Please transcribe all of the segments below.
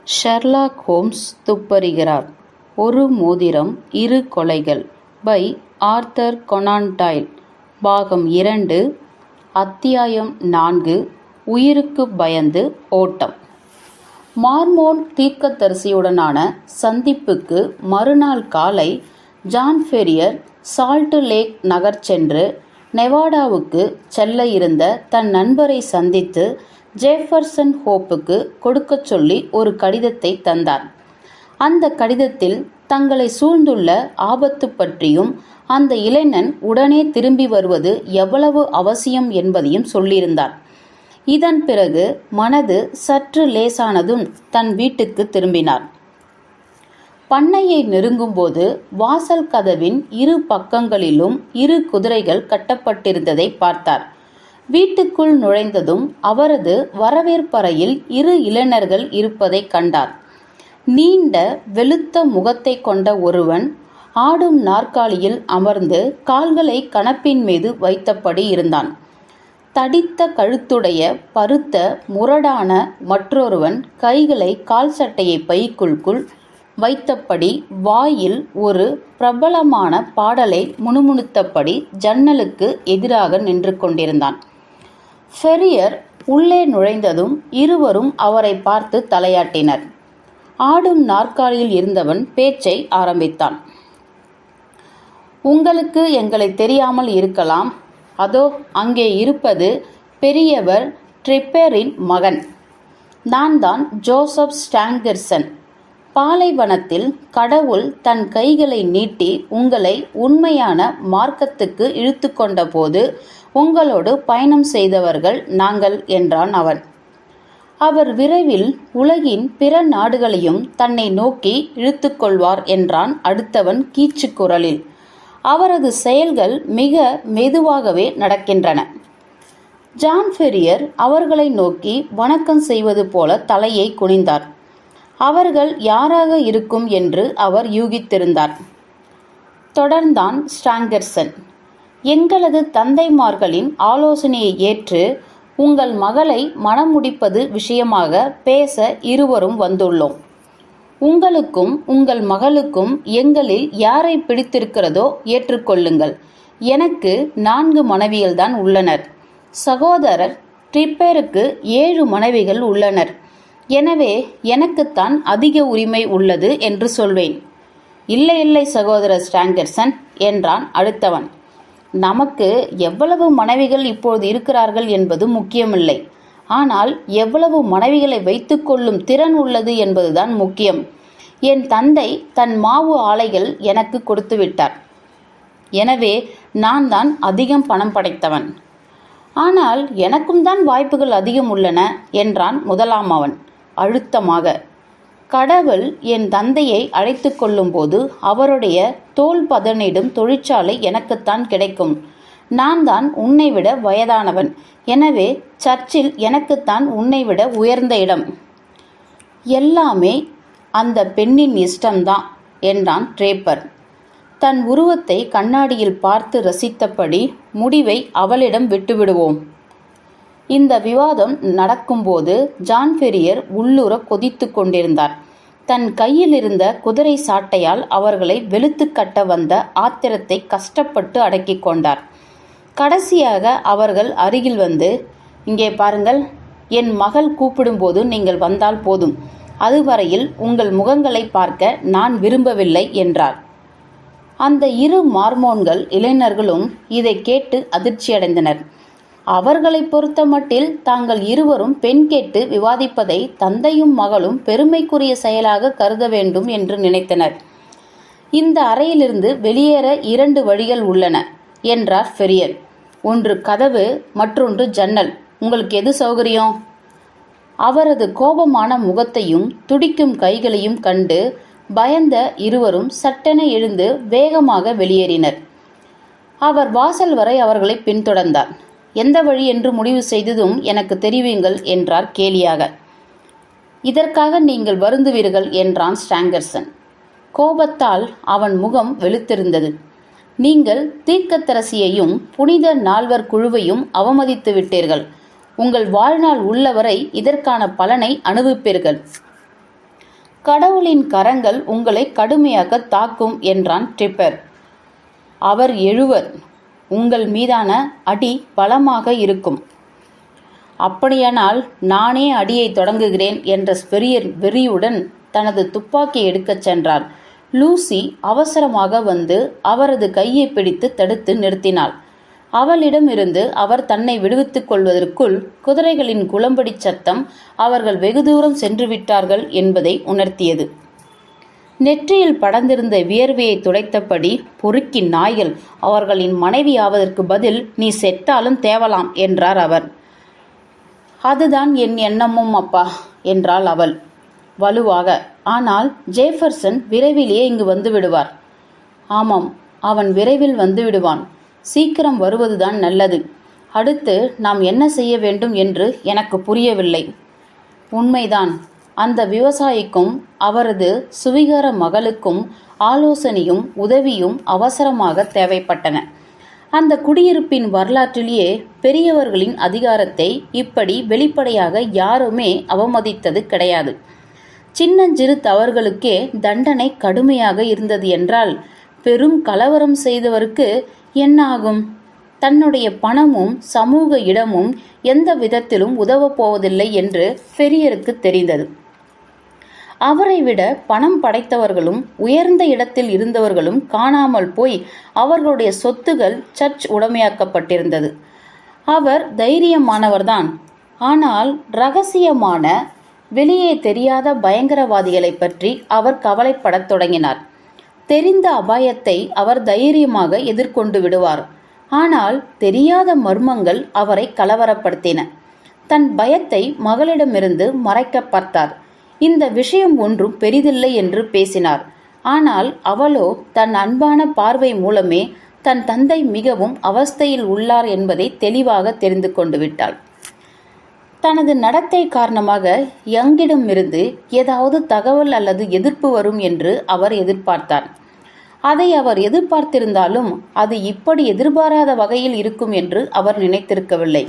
Sherlock Holmes துப்பறிகிறார். ஒரு மோதிரம், இரு கொலைகள் பை ஆர்தர் கொனான் டாயில். பாகம் 2, அத்தியாயம் 4. உயிருக்கு பயந்து ஓட்டம். மார்மோன் தீர்க்கதரிசியுடனான சந்திப்புக்கு மறுநாள் காலை ஜான் ஃபெரியர் சால்ட் லேக் நகர் சென்று நெவாடாவுக்கு செல்ல இருந்த தன் நண்பரை சந்தித்து ஜேஃபர்சன் ஹோப்புக்கு கொடுக்கச் சொல்லி ஒரு கடிதத்தை தந்தார். அந்த கடிதத்தில் தங்களை சூழ்ந்துள்ள ஆபத்து பற்றியும் அந்த இளைஞன் உடனே திரும்பி வருவது எவ்வளவு அவசியம் என்பதையும் சொல்லியிருந்தார். இதன் பிறகு மனது சற்று லேசானதும் தன் வீட்டுக்கு திரும்பினார். பண்ணையை நெருங்கும்போது வாசல் கதவின் இரு பக்கங்களிலும் 2 குதிரைகள் கட்டப்பட்டிருந்ததை பார்த்தார். வீட்டுக்குள் நுழைந்ததும் அவரது வரவேற்பறையில் 2 இளைஞர்கள் இருப்பதை கண்டார். நீண்ட வெளுத்த முகத்தை கொண்ட ஒருவன் ஆடும் நாற்காலியில் அமர்ந்து கால்களை கணப்பின் மீது வைத்தபடி இருந்தான். தடித்த கழுத்துடைய பருத்த முரடான மற்றொருவன் கைகளை கால் சட்டையை பைக்குள் வைத்தபடி வாயில் ஒரு பிரபலமான பாடலை முணுமுணுத்தபடி ஜன்னலுக்கு எதிராக நின்று கொண்டிருந்தான். ஃபெரியர் உள்ளே நுழைந்ததும் இருவரும் அவரை பார்த்து தலையாட்டினர். ஆடும் நாற்காலியில் இருந்தவன் பேச்சை ஆரம்பித்தான். உங்களுக்கு எங்களை தெரியாமல் இருக்கலாம். அதோ அங்கே இருப்பது பெரியவர் ட்ரிப்பேரின் மகன். நான் தான் ஜோசப் ஸ்டாங்கர்சன். பாலைவனத்தில் கடவுள் தன் கைகளை நீட்டி உங்களை உண்மையான மார்க்கத்துக்கு இழுத்து கொண்ட போது உங்களோடு பயணம் செய்தவர்கள் நாங்கள் என்றான் அவன். அவர் விரைவில் உலகின் பிற நாடுகளையும் தன்னை நோக்கி இழுத்து கொள்வார் என்றான் அடுத்தவன் கீச்சு குரலில். அவரது செயல்கள் மிக மெதுவாகவே நடக்கின்றன. ஜான் ஃபெரியர் அவர்களை நோக்கி வணக்கம் செய்வது போல தலையை குனிந்தார். அவர்கள் யாராக இருக்கும் என்று அவர் யூகித்திருந்தார். தொடர்ந்தான் ஸ்டாங்கர்சன். எங்களது தந்தைமார்களின் ஆலோசனையை ஏற்று உங்கள் மகளை மணம் முடிப்பது விஷயமாக பேச இருவரும் வந்துள்ளோம். உங்களுக்கும் உங்கள் மகளுக்கும் எங்களில் யாரை பிடித்திருக்கிறதோ ஏற்றுக்கொள்ளுங்கள். எனக்கு 4 மனைவிகள்தான் உள்ளனர். சகோதரர் ட்ரிப்பேருக்கு 7 மனைவிகள் உள்ளனர். எனவே எனக்குத்தான் அதிக உரிமை உள்ளது என்று சொல்வேன். இல்லை இல்லை சகோதரர் ஸ்டாங்கர்சன் என்றான் அடுத்தவன். நமக்கு எவ்வளவு மனைவிகள் இப்போது இருக்கிறார்கள் என்பது முக்கியமில்லை. ஆனால் எவ்வளவு மனைவிகளை வைத்துக்கொள்ளும் திறன் உள்ளது என்பதுதான் முக்கியம். என் தந்தை தன் மாவு ஆலைகள் எனக்கு கொடுத்து விட்டார். எனவே நான் தான் அதிகம் பணம் படைத்தவன். ஆனால் எனக்கும் தான் வாய்ப்புகள் அதிகம் உள்ளன என்றான் முதலாமவன் அழுத்தமாக. கடவுள் என் தந்தையை அழைத்து கொள்ளும்போது அவருடைய தோல் பதனிடும் தொழிற்சாலை எனக்குத்தான் கிடைக்கும். நான் தான் உன்னை விட வயதானவன். எனவே சர்ச்சில் எனக்குத்தான் உன்னை விட உயர்ந்த இடம். எல்லாமே அந்த பெண்ணின் இஷ்டம்தான் என்றான் ட்ரேப்பர். தன் உருவத்தை கண்ணாடியில் பார்த்து ரசித்தபடி முடிவை அவளிடம் விட்டுவிடுவோம். இந்த விவாதம் நடக்கும்போது ஜான் ஃபெரியர் உள்ளுர கொதித்து கொண்டிருந்தார். தன் கையில் இருந்த குதிரை சாட்டையால் அவர்களை வெளுத்து கட்ட வந்த ஆத்திரத்தை கஷ்டப்பட்டு அடக்கி கொண்டார். கடைசியாக அவர்கள் அருகில் வந்து, இங்கே பாருங்கள், என் மகள் கூப்பிடும்போது நீங்கள் வந்தால் போதும். அதுவரையில் உங்கள் முகங்களை பார்க்க நான் விரும்பவில்லை என்றார். அந்த 2 மார்மோன்கள் இளைஞர்களும் இதை கேட்டு அதிர்ச்சியடைந்தனர். அவர்களை பொறுத்த மட்டில் தாங்கள் இருவரும் பெண் கேட்டு விவாதிப்பதை தந்தையும் மகளும் பெருமைக்குரிய செயலாக கருத வேண்டும் என்று நினைத்தனர். இந்த அறையிலிருந்து வெளியேற 2 வழிகள் உள்ளன என்றார் ஃபெரியர். ஒன்று கதவு, மற்றொன்று ஜன்னல். உங்களுக்கு எது சௌகரியம்? அவரது கோபமான முகத்தையும் துடிக்கும் கைகளையும் கண்டு பயந்த இருவரும் சட்டென எழுந்து வேகமாக வெளியேறினர். அவர் வாசல் வரை அவர்களை பின்தொடர்ந்தார். எந்த வழி என்று முடிவு செய்ததும் எனக்கு தெரிவியுங்கள் என்றார் கேலியாக. இதற்காக நீங்கள் வருந்துவீர்கள் என்றான் ஸ்டாங்கர்சன். கோபத்தால் அவன் முகம் வெளுத்திருந்தது. நீங்கள் தீர்க்கதரிசியையும் புனித 4 குழுவையும் அவமதித்து விட்டீர்கள். உங்கள் வாழ்நாள் உள்ளவரை இதற்கான பலனை அனுபவிப்பீர்கள். கடவுளின் கரங்கள் உங்களை கடுமையாக தாக்கும் என்றான் ட்ரிப்பர். அவர் எழுவர். உங்கள் மீதான அடி பலமாக இருக்கும். அப்படியானால் நானே அடியை தொடங்குகிறேன் என்ற ஸ்பெரியர் வெறியுடன் தனது துப்பாக்கி எடுக்கச் சென்றார். லூசி அவசரமாக வந்து அவரது கையை பிடித்து தடுத்து நிறுத்தினாள். அவளிடமிருந்து அவர் தன்னை விடுவித்துக் கொள்வதற்குள் குதிரைகளின் குளம்படி சத்தம் அவர்கள் வெகு தூரம் சென்று விட்டார்கள் என்பதை உணர்த்தியது. நெற்றியில் படர்ந்திருந்த வியர்வையை துடைத்தபடி, பொறுக்கி நாய்கள், அவர்களின் மனைவி ஆவதற்கு பதில் நீ செத்தாலும் தேவலாம் என்றார் அவர். அதுதான் என் எண்ணமும் அப்பா என்றாள் அவள் வலுவாக. ஆனால் ஜேஃபர்சன் விரைவிலேயே இங்கு வந்து விடுவார். ஆமாம், அவன் விரைவில் வந்து விடுவான். சீக்கிரம் வருவதுதான் நல்லது. அடுத்து நாம் என்ன செய்ய வேண்டும் என்று எனக்கு புரியவில்லை. உண்மைதான். அந்த விவசாயிக்கும் அவரது சுவிகார மகளுக்கும் ஆலோசனையும் உதவியும் அவசரமாக தேவைப்பட்டன. அந்த குடியிருப்பின் வரலாற்றிலேயே பெரியவர்களின் அதிகாரத்தை இப்படி வெளிப்படையாக யாருமே அவமதித்தது கிடையாது. சின்னஞ்சிறு தவறுகளுக்கே தண்டனை கடுமையாக இருந்தது என்றால் பெரும் கலவரம் செய்தவருக்கு என்ன ஆகும்? தன்னுடைய பணமும் சமூக இடமும் எந்த விதத்திலும் உதவப் போவதில்லை என்று பெரியருக்கு தெரிந்தது. அவரை விட பணம் படைத்தவர்களும் உயர்ந்த இடத்தில் இருந்தவர்களும் காணாமல் போய் அவர்களுடைய சொத்துகள் சர்ச் உடைமையாக்கப்பட்டிருந்தது. அவர் தைரியமானவர்தான். ஆனால் இரகசியமான, வெளியே தெரியாத பயங்கரவாதிகளை பற்றி அவர் கவலைப்படத் தொடங்கினார். தெரிந்த அபாயத்தை அவர் தைரியமாக எதிர்கொண்டு விடுவார். ஆனால் தெரியாத மர்மங்கள் அவரை கலவரப்படுத்தின. தன் பயத்தை மகளிடமிருந்து மறைக்க பார்த்தார். இந்த விஷயம் ஒன்றும் பெரிதில்லை என்று பேசினார். ஆனால் அவளோ தன் அன்பான பார்வை மூலமே தன் தந்தை மிகவும் அவஸ்தையில் உள்ளார் என்பதை தெளிவாக தெரிந்து கொண்டு விட்டாள். தனது நடத்தை காரணமாக யங்கிடமிருந்து ஏதாவது தகவல் அல்லது எதிர்ப்பு வரும் என்று அவர் எதிர்பார்த்தார். அதை அவர் எதிர்பார்த்திருந்தாலும் அது இப்படி எதிர்பாராத வகையில் இருக்கும் என்று அவர் நினைத்திருக்கவில்லை.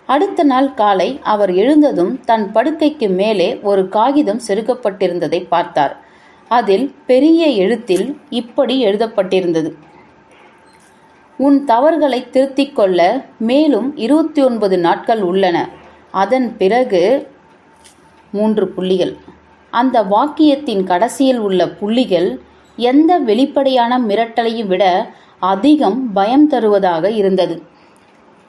அடுத்த நாள் காலை அவர் எழுந்ததும் தன் படுக்கைக்கு மேலே ஒரு காகிதம் செருகப்பட்டிருந்ததை பார்த்தார். அதில் பெரிய எழுத்தில் இப்படி எழுதப்பட்டிருந்தது: உன் தவறுகளை திருத்திக் கொள்ள மேலும் 29 நாட்கள் உள்ளன. அதன் பிறகு 3 புள்ளிகள். அந்த வாக்கியத்தின் கடைசியில் உள்ள புள்ளிகள் எந்த வெளிப்படையான மிரட்டலையும் விட அதிகம் பயம் தருவதாக இருந்தது.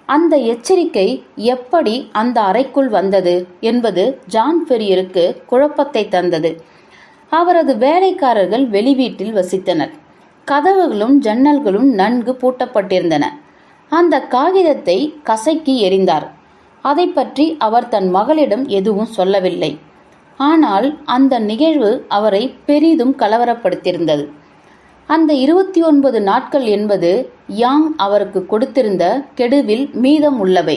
அந்த எச்சரிக்கை எப்படி அந்த அறைக்குள் வந்தது என்பது ஜான் ஃபெரியருக்கு குழப்பத்தை தந்தது. அவரது வேலைக்காரர்கள் வெளி வீட்டில் வசித்தனர். கதவுகளும் ஜன்னல்களும் நன்கு பூட்டப்பட்டிருந்தன. அந்த காகிதத்தை கசக்கி எறிந்தார். அதை பற்றி அவர் தன் மகளிடம் எதுவும் சொல்லவில்லை. ஆனால் அந்த நிகழ்வு அவரை பெரிதும் கலவரப்படுத்தியிருந்தது. அந்த 29 நாட்கள் என்பது யாங் அவருக்கு கொடுத்திருந்த கெடுவில் மீதம் உள்ளவை.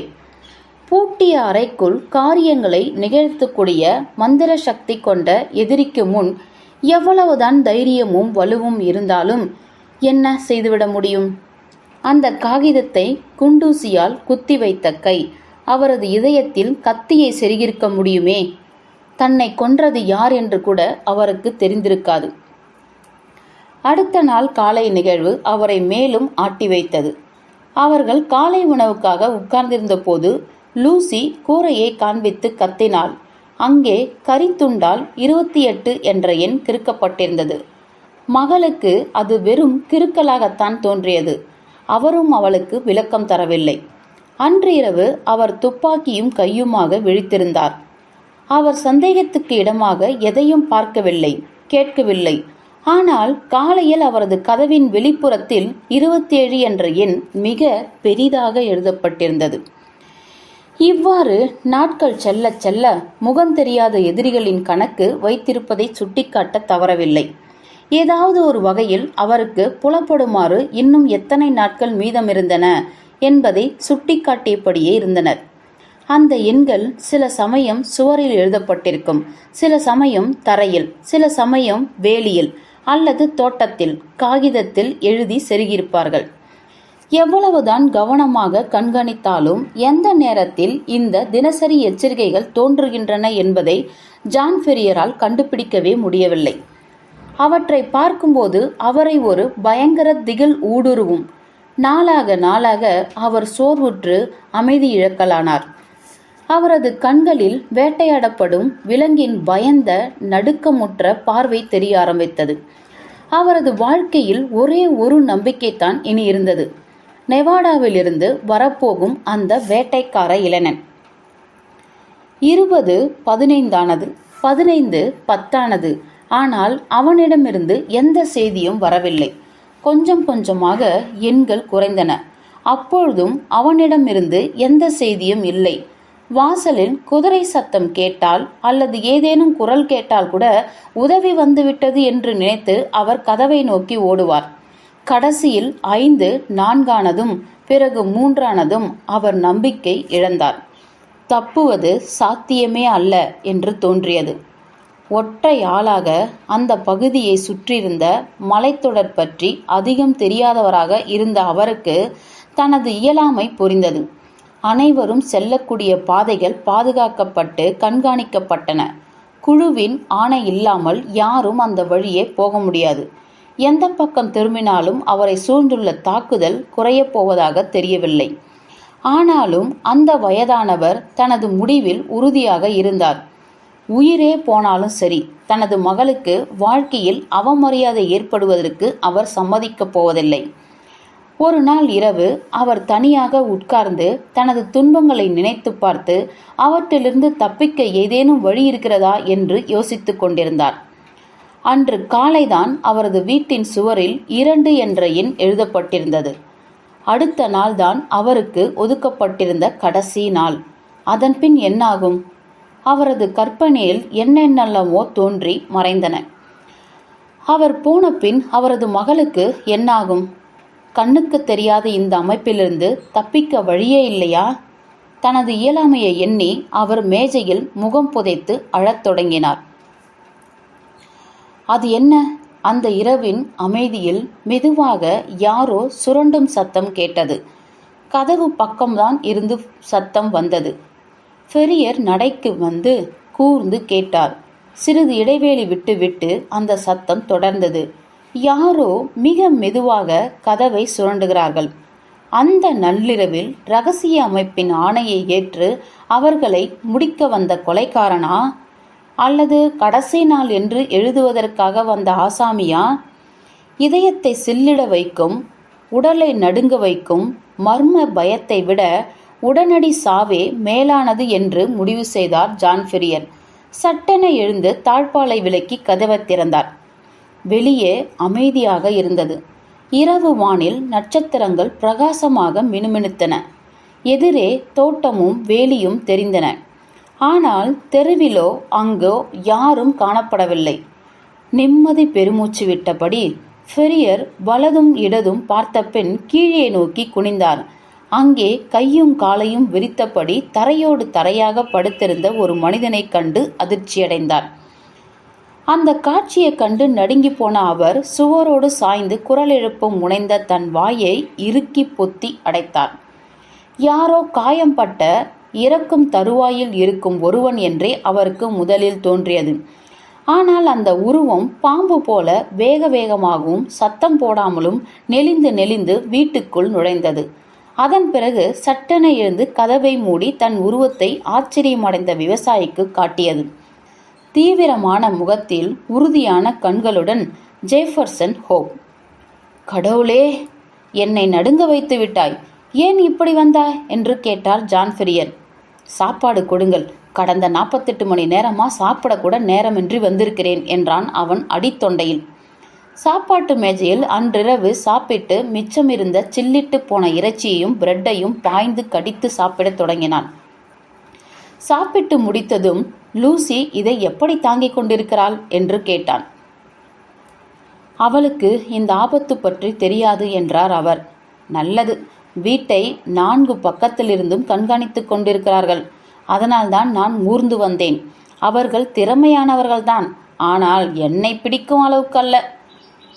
பூட்டிய அறைக்குள் காரியங்களை நிகழ்த்தக்கூடிய மந்திர சக்தி கொண்ட எதிரிக்கு முன் எவ்வளவுதான் தைரியமும் வலுவும் இருந்தாலும் என்ன செய்துவிட முடியும்? அந்த காகிதத்தை குண்டூசியால் குத்தி வைத்த கை அவரது இதயத்தில் கத்தியை செருகியிருக்க முடியுமே. தன்னை கொன்றது யார் என்று கூட அவருக்கு தெரிந்திருக்காது. அடுத்த நாள் காலை நிகழ்வு அவரை மேலும் ஆட்டி வைத்தது. அவர்கள் காலை உணவுக்காக உட்கார்ந்திருந்த போது லூசி கூரையை காண்பித்து கத்தினாள். அங்கே கரித்துண்டால் 28 என்ற எண் கிறுக்கப்பட்டிருந்தது. மகளுக்கு அது வெறும் கிறுக்கலாகத்தான் தோன்றியது. அவரும் அவளுக்கு விளக்கம் தரவில்லை. அன்று இரவு அவர் துப்பாக்கியும் கையுமாக விழித்திருந்தார். அவர் சந்தேகத்துக்கு இடமாக எதையும் பார்க்கவில்லை, கேட்கவில்லை. ஆனால் காலையில் அவரது கதவின் வெளிப்புறத்தில் 27 என்ற எண் மிக பெரிதாக எழுதப்பட்டிருந்தது. இவ்வாறு நாட்கள் செல்ல செல்ல முகந்தெரியாத எதிரிகளின் கணக்கு வைத்திருப்பதை சுட்டிக்காட்ட தவறவில்லை. ஏதாவது ஒரு வகையில் அவருக்கு புலப்படுமாறு இன்னும் எத்தனை நாட்கள் மீதமிருந்தன என்பதை சுட்டிக்காட்டியபடியே இருந்தனர். அந்த எண்கள் சில சமயம் சுவரில் எழுதப்பட்டிருக்கும், சில சமயம் தரையில், சில சமயம் வேலியில் அல்லது தோட்டத்தில் காகிதத்தில் எழுதி செருகியிருப்பார்கள். எவ்வளவுதான் கவனமாக கண்காணித்தாலும் எந்த நேரத்தில் இந்த தினசரி எச்சரிக்கைகள் தோன்றுகின்றன என்பதை ஜான் ஃபெரியரால் கண்டுபிடிக்கவே முடியவில்லை. அவற்றை பார்க்கும்போது அவரை ஒரு பயங்கர திகில் ஊடுருவும். நாளாக நாளாக அவர் சோர்வுற்று அமைதி இழக்கலானார். அவரது கண்களில் வேட்டையாடப்படும் விலங்கின் பயந்த நடுக்கமுற்ற பார்வை தெரிய ஆரம்பித்தது. அவரது வாழ்க்கையில் ஒரே ஒரு நம்பிக்கைத்தான் இனி இருந்தது. நெவாடாவிலிருந்து வரப்போகும் அந்த வேட்டைக்கார இளைஞன். 20:15 15:10. ஆனால் அவனிடமிருந்து எந்த செய்தியும் வரவில்லை. கொஞ்சம் கொஞ்சமாக எண்கள் குறைந்தன. அப்பொழுதும் அவனிடமிருந்து எந்த செய்தியும் இல்லை. வாசலில் குதிரை சத்தம் கேட்டால் அல்லது ஏதேனும் குரல் கேட்டால் கூட உதவி வந்துவிட்டது என்று நினைத்து அவர் கதவை நோக்கி ஓடுவார். கடைசியில் 5, 4 பிறகு 3 அவர் நம்பிக்கை இழந்தார். தப்புவது சாத்தியமே அல்ல என்று தோன்றியது. ஒற்றை ஆளாக அந்த பகுதியை சுற்றியிருந்த மலைத்தொடர் பற்றி அதிகம் தெரியாதவராக இருந்த அவருக்கு தனது இயலாமை புரிந்தது. அனைவரும் செல்லக்கூடிய பாதைகள் பாதுகாக்கப்பட்டு கண்காணிக்கப்பட்டன. குழுவின் ஆணை இல்லாமல் யாரும் அந்த வழியே போக முடியாது. எந்த பக்கம் திரும்பினாலும் அவரை சூழ்ந்துள்ள தாக்குதல் குறையப் போவதாக தெரியவில்லை. ஆனாலும் அந்த வயதானவர் தனது முடிவில் உறுதியாக இருந்தார். உயிரே போனாலும் சரி, தனது மகளுக்கு வாழ்க்கையில் அவமரியாதை ஏற்படுவதற்கு அவர் சம்மதிக்கப் போவதில்லை. ஒரு நாள் இரவு அவர் தனியாக உட்கார்ந்து தனது துன்பங்களை நினைத்து பார்த்து அவற்றிலிருந்து தப்பிக்க ஏதேனும் வழி இருக்கிறதா என்று யோசித்து கொண்டிருந்தார். அன்று காலைதான் அவரது வீட்டின் சுவரில் 2 என்ற எண் எழுதப்பட்டிருந்தது. அடுத்த நாள்தான் அவருக்கு ஒதுக்கப்பட்டிருந்த கடைசி நாள். அதன்பின் என்னாகும்? அவரது கற்பனையில் என்னென்னவோ தோன்றி மறைந்தன. அவர் போன பின் அவரது மகளுக்கு என்னாகும்? கண்ணுக்கு தெரியாத இந்த அமைப்பிலிருந்து தப்பிக்க வழியே இல்லையா? தனது இயலாமையை எண்ணி அவர் மேஜையில் முகம் புதைத்து அழத் தொடங்கினார். அது என்ன? அந்த இரவின் அமைதியில் மெதுவாக யாரோ சுரண்டும் சத்தம் கேட்டது. கதவு பக்கம்தான் இருந்து சத்தம் வந்தது. ஃபெரியர் நடைக்கு வந்து கூர்ந்து கேட்டார். சிறிது இடைவேளை விட்டு அந்த சத்தம் தொடர்ந்தது. யாரோ மிக மெதுவாக கதவை சுரண்டுகிறார்கள். அந்த நள்ளிரவில் இரகசிய அமைப்பின் ஆணையை ஏற்று அவர்களை முடிக்க வந்த கொலைக்காரனா? அல்லது கடைசி நாள் என்று எழுதுவதற்காக வந்த ஆசாமியா? இதயத்தை சில்லிட வைக்கும், உடலை நடுங்க வைக்கும் மர்ம பயத்தை விட உடனடி சாவே மேலானது என்று முடிவு செய்தார் ஜான் ஃபெரியர். சட்டென எழுந்து தாழ்பாலை விலக்கி கதவை திறந்தார். வெளியே அமைதியாக இருந்தது. இரவு வானில் நட்சத்திரங்கள் பிரகாசமாக மினுமினுத்தன. எதிரே தோட்டமும் வேலியும் தெரிந்தன. ஆனால் தெருவிலோ அங்கோ யாரும் காணப்படவில்லை. நிம்மதி பெருமூச்சு விட்டபடி ஃபெரியர் வலதும் இடதும் பார்த்த பின் கீழே நோக்கி குனிந்தார். அங்கே கையும் காலையும் விரித்தபடி தரையோடு தரையாக படுத்திருந்த ஒரு மனிதனை கண்டு அதிர்ச்சியடைந்தார். அந்த காட்சியை கண்டு நடுங்கி போன அவர் சுவரோடு சாய்ந்து குரல் எழுப்ப முனைந்த தன் வாயை இறுக்கி பொத்தி அடைத்தார். யாரோ காயம்பட்ட இறக்கும் தருவாயில் இருக்கும் ஒருவன் என்றே அவருக்கு முதலில் தோன்றியது. ஆனால் அந்த உருவம் பாம்பு போல வேக வேகமாகவும் சத்தம் போடாமலும் நெளிந்து வீட்டுக்குள் நுழைந்தது. அதன் பிறகு சட்டென எழுந்து கதவை மூடி தன் உருவத்தை ஆச்சரியமடைந்த விவசாயிக்கு காட்டியது. தீவிரமான முகத்தில் உறுதியான கண்களுடன் ஜெஃபர்சன் ஹோப். கடவுளே, என்னை நடுங்க வைத்து விட்டாய். ஏன் இப்படி வந்தாய் என்று கேட்டார் ஜான் ஃபெரியர். சாப்பாடு கொடுங்கள். கடந்த 48 மணி நேரமா சாப்பிடக்கூட நேரமின்றி வந்திருக்கிறேன் என்றான் அவன் அடித்தொண்டையில். சாப்பாட்டு மேஜையில் அன்றிரவு சாப்பிட்டு மிச்சமிருந்த சில்லிட்டு போன இறைச்சியையும் பிரெட்டையும் பாய்ந்து கடித்து சாப்பிடத் தொடங்கினான். சாப்பிட்டு முடித்ததும் லூசி இதை எப்படி தாங்கிக் கொண்டிருக்கிறாள் என்று கேட்டான். அவளுக்கு இந்த ஆபத்து பற்றி தெரியாது என்றார் அவர். நல்லது, வீட்டை 4 பக்கத்திலிருந்தும் கண்காணித்துக் கொண்டிருக்கிறார்கள். அதனால்தான் நான் ஊர்ந்து வந்தேன். அவர்கள் திறமையானவர்கள்தான், ஆனால் என்னை பிடிக்கும் அளவுக்கு அல்ல.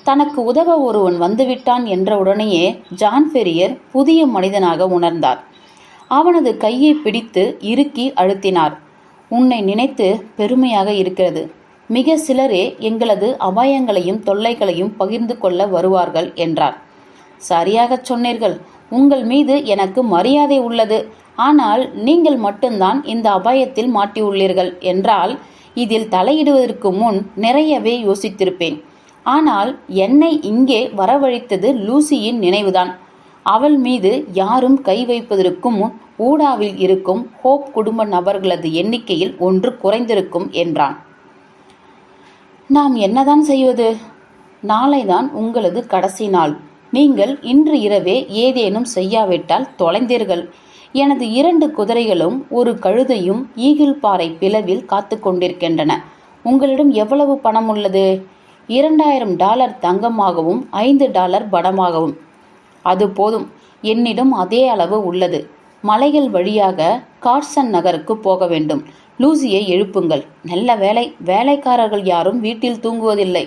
தனக்கு உதவ ஒருவன் வந்துவிட்டான் என்ற உடனேயே ஜான் ஃபெரியர் புதிய மனிதனாக உணர்ந்தார். அவனது கையை பிடித்து இறுக்கி அழுத்தினார். உன்னை நினைத்து பெருமையாக இருக்கிறது. மிக சிலரே எங்களது அபாயங்களையும் தொல்லைகளையும் பகிர்ந்து கொள்ள வருவார்கள் என்றார். சரியாகச் சொன்னீர்கள். உங்கள் மீது எனக்கு மரியாதை உள்ளது. ஆனால் நீங்கள் மட்டும்தான் இந்த அபாயத்தில் மாட்டியுள்ளீர்கள் என்றால் இதில் தலையிடுவதற்கு முன் நிறையவே யோசித்திருப்பேன். ஆனால் என்னை இங்கே வரவழைத்தது லூசியின் நினைவுதான். அவள் மீது யாரும் கை வைப்பதற்கு முன் ஊடாவில் இருக்கும் ஹோப் குடும்ப நபர்களது எண்ணிக்கையில் ஒன்று குறைந்திருக்கும் என்றான். நாம் என்னதான் செய்வது? நாளைதான் உங்களது கடைசி நாள். நீங்கள் இன்று இரவே ஏதேனும் செய்யாவிட்டால் தொலைந்தீர்கள். எனது 2 குதிரைகளும் ஒரு கழுதையும் ஈகிள் பாறை பிளவில் காத்து கொண்டிருக்கின்றன. உங்களிடம் எவ்வளவு பணம் உள்ளது? $2000 தங்கமாகவும் $5 பணமாகவும். அது போதும். என்னிடம் அதே அளவு உள்ளது. மலைகள் வழியாக கார்சன் நகருக்கு போக வேண்டும். லூசியை எழுப்புங்கள். நல்ல வேலை, வேலைக்காரர்கள் யாரும் வீட்டில் தூங்குவதில்லை.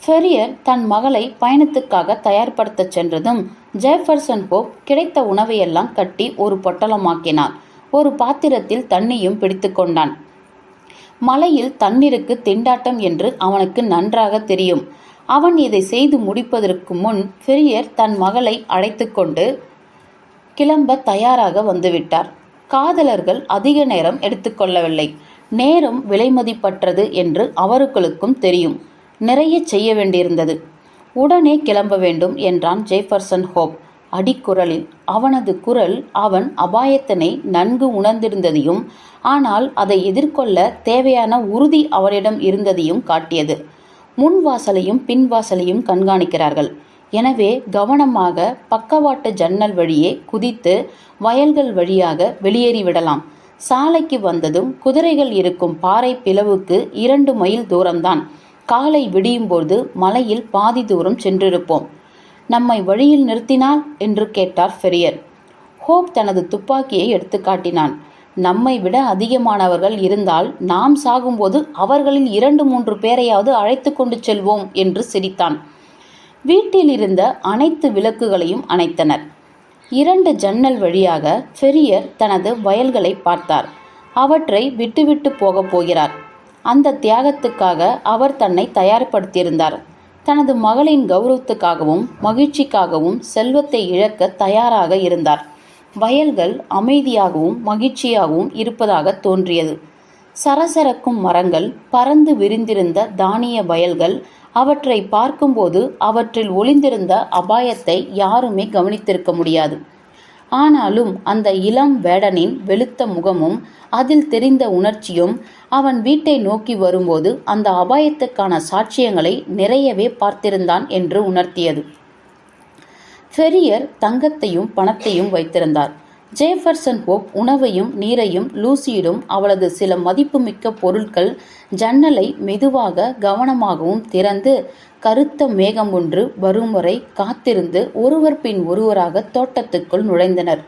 ஃபெரியர் தன் மகளை பயணத்துக்காக தயார்படுத்தச் சென்றதும் ஜெஃபர்சன் ஹோப் கிடைத்த உணவையெல்லாம் கட்டி ஒரு பொட்டலமாக்கினான். ஒரு பாத்திரத்தில் தண்ணியும் பிடித்து கொண்டான். மலையில் தண்ணீருக்கு திண்டாட்டம் என்று அவனுக்கு நன்றாக தெரியும். அவன் இதை செய்து முடிப்பதற்கு முன் ஃபெரியர் தன் மகளை அழைத்து கொண்டு கிளம்ப தயாராக வந்துவிட்டார். காதலர்கள் அதிக நேரம் எடுத்துக்கொள்ளவில்லை. நேரம் விலைமதிப்பற்றது என்று அவர்களுக்கும் தெரியும். நிறைய செய்ய வேண்டியிருந்தது. உடனே கிளம்ப வேண்டும் என்றான் ஜெஃபர்சன் ஹோப் அடிக்குரலில். அவனது குரல் அவன் அபாயத்தினை நன்கு உணர்ந்திருந்ததையும் ஆனால் அதை எதிர்கொள்ள தேவையான உறுதி அவனிடம் இருந்ததையும் காட்டியது. முன்வாசலையும் பின்வாசலையும் கண்காணிக்கிறார்கள். எனவே கவனமாக பக்கவாட்டு ஜன்னல் வழியே குதித்து வயல்கள் வழியாக வெளியேறிவிடலாம். சாலைக்கு வந்ததும் குதிரைகள் இருக்கும் பாறை பிளவுக்கு 2 மைல் தூரம்தான். காலை விடியும்போது மலையில் பாதி தூரம் சென்றிருப்போம். நம்மை வழியில் நிறுத்தினால் என்று கேட்டார் ஃபெரியர். ஹோப் தனது துப்பாக்கியை எடுத்து காட்டினான். நம்மை விட அதிகமானவர்கள் இருந்தால் நாம் சாகும்போது அவர்களில் 2-3 பேரையாவது அழைத்து கொண்டு செல்வோம் என்று சிரித்தான். வீட்டில் இருந்த அனைத்து விளக்குகளையும் அணைத்தனர். 2 ஜன்னல் வழியாக ஃபெரியர் தனது வயல்களை பார்த்தார். அவற்றை விட்டுவிட்டு போகப் போகிறார். அந்த தியாகத்துக்காக அவர் தன்னை தயார்படுத்தியிருந்தார். தனது மகளின் கௌரவத்துக்காகவும் மகிழ்ச்சிக்காகவும் செல்வத்தை இழக்க தயாராக இருந்தார். வயல்கள் அமைதியாகவும் மகிழ்ச்சியாகவும் இருப்பதாக தோன்றியது. சரசரக்கும் மரங்கள், பறந்து விரிந்திருந்த தானிய வயல்கள். அவற்றை பார்க்கும்போது அவற்றில் ஒளிந்திருந்த அபாயத்தை யாருமே கவனித்திருக்க முடியாது. ஆனாலும் அந்த இளம் வேடனின் வெளுத்த முகமும் அதில் தெரிந்த உணர்ச்சியும் அவன் வீட்டை நோக்கி வரும்போது அந்த அபாயத்துக்கான சாட்சியங்களை நிறையவே பார்த்திருந்தான் என்று உணர்த்தியது. ஃபெரியர் தங்கத்தையும் பணத்தையும் வைத்திருந்தார். ஜெஃபர்சன் ஹோப் உணவையும் நீரையும் லூசியிடம் அவளது சில மதிப்புமிக்க பொருட்கள். ஜன்னலை மெதுவாக கவனமாகவும் திறந்து கருத்த மேகம் ஒன்று வரும் வரை காத்திருந்து ஒருவர் பின் ஒருவராக தோட்டத்துக்குள் நுழைந்தனர்.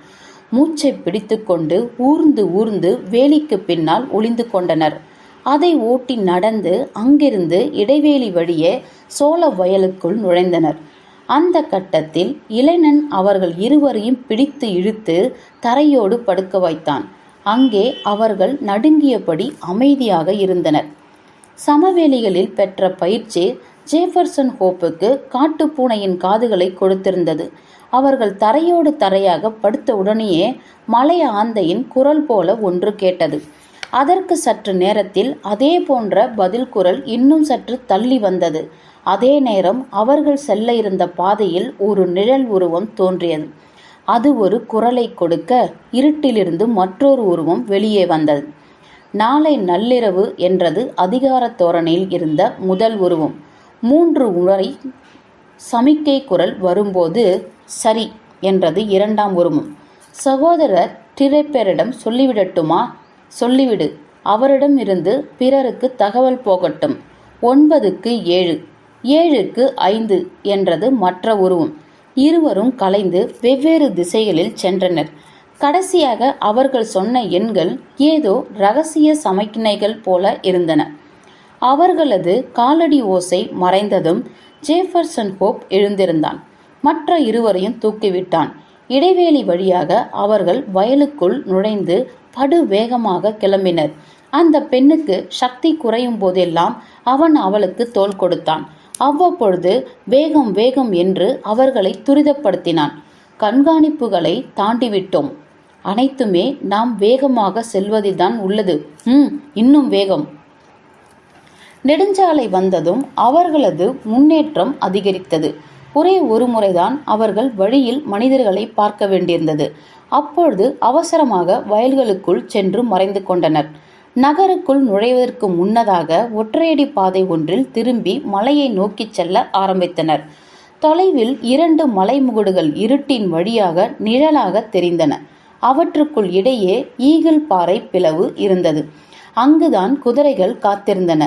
மூச்சை பிடித்து கொண்டு ஊர்ந்து ஊர்ந்து வேலிக்கு பின்னால் ஒளிந்து கொண்டனர். அதை ஓட்டி நடந்து அங்கிருந்து இடைவேளி வழியே சோள வயலுக்குள் நுழைந்தனர். அந்த கட்டத்தில் இளைஞன் அவர்கள் இருவரையும் பிடித்து இழுத்து தரையோடு படுக்க வைத்தான். அங்கே அவர்கள் நடுங்கியபடி அமைதியாக இருந்தனர். சமவெளிகளில் பெற்ற பயிற்சி ஜெஃபர்சன் ஹோப்புக்கு காட்டுப்பூனையின் காதுகளை கொடுத்திருந்தது. அவர்கள் தரையோடு தரையாக படுத்த உடனேயே மலை ஆந்தையின் குரல் போல ஒன்று கேட்டது. அதற்கு சற்று நேரத்தில் அதே போன்ற பதில் குரல் இன்னும் சற்று தள்ளி வந்தது. அதே நேரம் அவர்கள் செல்ல இருந்த பாதையில் ஒரு நிழல் உருவம் தோன்றியது. அது ஒரு குரலை கொடுக்க இருட்டிலிருந்து மற்றொரு உருவம் வெளியே வந்தது. நாளை நள்ளிரவு என்றது அதிகார தோரணையில் இருந்த முதல் உருவம். 3 முறை சமிக்கை குரல் வரும்போது சரி என்றது 2ஆம் உருவம். சகோதரர் டிரெப்பரிடம் சொல்லிவிடட்டுமா? சொல்லிவிடு. அவரிடம் இருந்து பிறருக்கு தகவல் போகட்டும். 9க்கு 7, 7க்கு 5 என்றது மற்ற உருவம். இருவரும் கலைந்து வெவ்வேறு திசைகளில் சென்றனர். கடைசியாக அவர்கள் சொன்ன எண்கள் ஏதோ இரகசிய சமிக்ஞைகள் போல இருந்தன. அவர்களது காலடி ஓசை மறைந்ததும் ஜேஃபர்சன் ஹோப் எழுந்திருந்தான். மற்ற இருவரையும் தூக்கிவிட்டான். இடைவேளி வழியாக அவர்கள் வயலுக்குள் நுழைந்து படு வேகமாக கிளம்பினர். அந்த பெண்ணுக்கு சக்தி குறையும் போதெல்லாம் அவன் அவளுக்கு தோள் கொடுத்தான். அவ்வப்பொழுது வேகம் வேகம் என்று அவர்களை துரிதப்படுத்தினான். கண்காணிப்புகளை தாண்டிவிட்டோம். அனைத்துமே நாம் வேகமாக செல்வதில்தான் உள்ளது. இன்னும் வேகம். நெடுஞ்சாலை வந்ததும் அவர்களது முன்னேற்றம் அதிகரித்தது. ஒரே ஒரு முறைதான் அவர்கள் வழியில் மனிதர்களை பார்க்க வேண்டியிருந்தது. அப்பொழுது அவசரமாக வயல்களுக்குள் சென்று மறைந்து கொண்டனர். நகருக்குள் நுழைவதற்கு முன்னதாக ஒற்றையடி பாதை ஒன்றில் திரும்பி மலையை நோக்கி செல்ல ஆரம்பித்தனர். தொலைவில் 2 மலைமுகடுகள் இருட்டின் வழியாக நிழலாக தெரிந்தன. அவற்றுக்குள் இடையே ஈகிள் பாறை பிளவு இருந்தது. அங்குதான் குதிரைகள் காத்திருந்தன.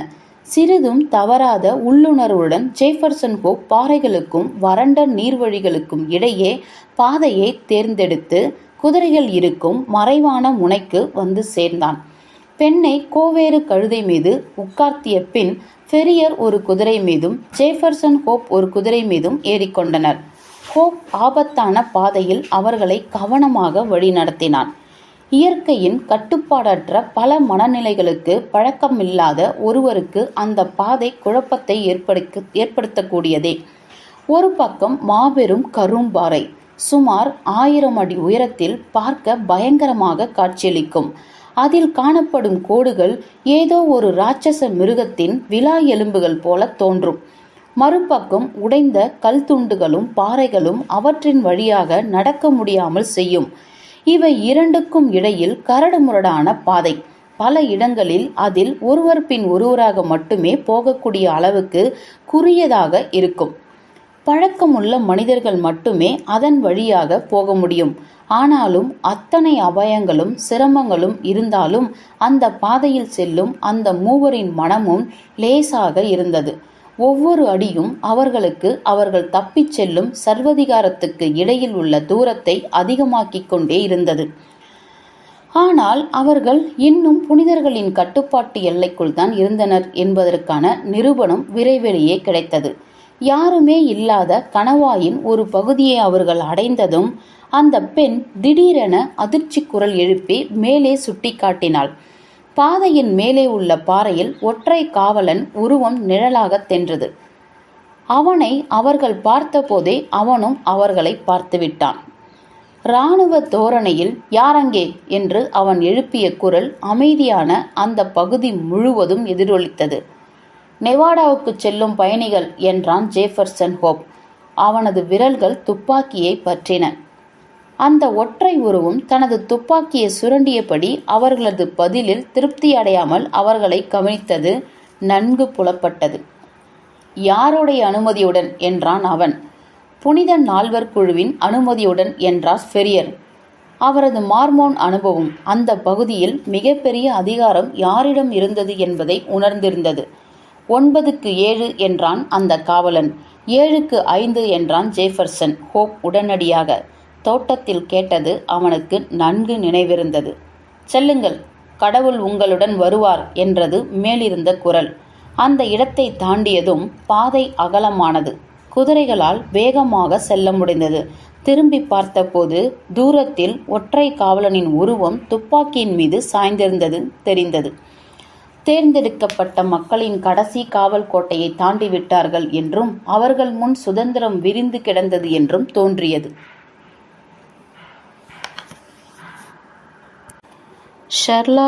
சிறிதும் தவறாத உள்ளுணர்வுடன் ஜேஃபர்சன் ஹோப் பாறைகளுக்கும் வறண்ட நீர்வழிகளுக்கும் இடையே பாதையை தேர்ந்தெடுத்து குதிரைகள் இருக்கும் மறைவான முனைக்கு வந்து சேர்ந்தான். பெண்ணை கோவேறு கழுதை மீது உட்கார்த்திய பின் ஃபெரியர் ஒரு குதிரை மீதும் ஜேஃபர்சன் ஹோப் ஒரு குதிரை மீதும் ஏறிக்கொண்டனர். ஹோப் ஆபத்தான பாதையில் அவர்களை கவனமாக வழிநடத்தினான். இயற்கையின் கட்டுப்பாடற்ற பல மனநிலைகளுக்கு பழக்கமில்லாத ஒருவருக்கு அந்த பாதை குழப்பத்தை ஏற்படுத்தக்கூடியதே. ஒரு பக்கம் மாபெரும் கரும்பாறை சுமார் 1000 அடி உயரத்தில் பார்க்க பயங்கரமாக காட்சியளிக்கும். அதில் காணப்படும் கோடுகள் ஏதோ ஒரு ராட்சச மிருகத்தின் விலா எலும்புகள் போல தோன்றும். மறுபக்கம் உடைந்த கல் துண்டுகளும் பாறைகளும் அவற்றின் வழியாக நடக்க முடியாமல் செய்யும். இவை இரண்டுக்கும் இடையில் கரடுமுரடான பாதை. பல இடங்களில் அதில் ஒருவர் பின் ஒருவராக மட்டுமே போகக்கூடிய அளவுக்கு குறுகியதாக இருக்கும். பழக்கமுள்ள மனிதர்கள் மட்டுமே அதன் வழியாக போக முடியும். ஆனாலும் அத்தனை அபாயங்களும் சிரமங்களும் இருந்தாலும் அந்த பாதையில் செல்லும் அந்த மூவரின் மனமும் லேசாக இருந்தது. ஒவ்வொரு அடியும் அவர்களுக்கு அவர்கள் தப்பிச் செல்லும் சர்வதிகாரத்துக்கு இடையில் உள்ள தூரத்தை அதிகமாக்கிக் கொண்டே இருந்தது. ஆனால் அவர்கள் இன்னும் புனிதர்களின் கட்டுப்பாட்டு எல்லைக்குள் தான் இருந்தனர் என்பதற்கான நிரூபணம் விரைவிலேயே கிடைத்தது. யாருமே இல்லாத கணவாயின் ஒரு பகுதியை அவர்கள் அடைந்ததும் அந்த பெண் திடீரென அதிர்ச்சி குரல் எழுப்பி மேலே சுட்டி காட்டினாள். பாதையின் மேலே உள்ள பாறையில் ஒற்றை காவலன் உருவம் நிழலாக தென்றது. அவனை அவர்கள் பார்த்தபோதே அவனும் அவர்களை பார்த்துவிட்டான். இராணுவ தோரணையில் யாரங்கே என்று அவன் எழுப்பிய குரல் அமைதியான அந்த பகுதி முழுவதும் எதிரொலித்தது. நெவாடாவுக்கு செல்லும் பயணிகள் என்றான் ஜேஃபர்சன் ஹோப். அவனது விரல்கள் துப்பாக்கியை பற்றின. அந்த ஒற்றை உருவம் தனது துப்பாக்கியை சுரண்டியபடி அவர்களது பதிலில் திருப்தி அடையாமல் அவர்களை கவனித்தது நன்கு புலப்பட்டது. யாருடைய அனுமதியுடன் என்றான் அவன். புனித 4 குழுவின் அனுமதியுடன் என்றார் ஃபெரியர். அவரது மார்மோன் அனுபவம் அந்த பகுதியில் மிகப்பெரிய அதிகாரம் யாரிடம் இருந்தது என்பதை உணர்ந்திருந்தது. 9க்கு 7 என்றான் அந்த காவலன். 7க்கு 5 என்றான் ஜேஃபர்சன் ஹோப் உடனடியாக. தோட்டத்தில் கேட்டது அவனுக்கு நன்கு நினைவிருந்தது. செல்லுங்கள், கடவுள் உங்களுடன் வருவார் என்றது மேலிருந்த குரல். அந்த இடத்தை தாண்டியதும் பாதை அகலமானது. குதிரைகளால் வேகமாக செல்ல முடிந்தது. திரும்பி பார்த்தபோது தூரத்தில் ஒற்றை காவலனின் உருவம் துப்பாக்கியின் மீது சாய்ந்திருந்தது தெரிந்தது. தேர்ந்தெடுக்கப்பட்ட மக்களின் கடைசி காவல் கோட்டையை தாண்டிவிட்டார்கள் என்றும் அவர்கள் முன் சுதந்திரம் விரிந்து கிடந்தது என்றும் தோன்றியது. ஷெர்லாக்